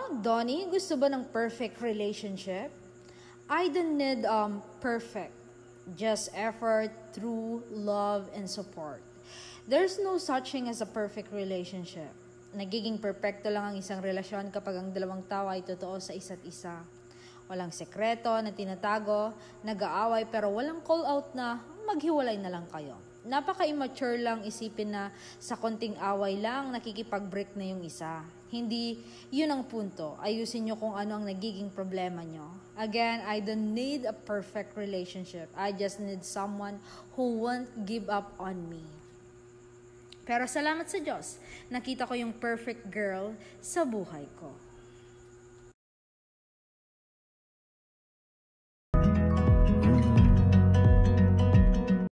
Donnie, gusto ba ng perfect relationship? I don't need perfect. Just effort, true love, and support. There's no such thing as a perfect relationship. Nagiging perfecto lang ang isang relasyon kapag ang dalawang tao ay totoo sa isa't isa. Walang sekreto na tinatago, nag-aaway pero walang call out na maghiwalay na lang kayo. Napaka-immature lang isipin na sa konting away lang nakikipag-break na yung isa. Hindi yun ang punto. Ayusin nyo kung ano ang nagiging problema nyo. Again, I don't need a perfect relationship. I just need someone who won't give up on me. Pero salamat sa Diyos, nakita ko yung perfect girl sa buhay ko.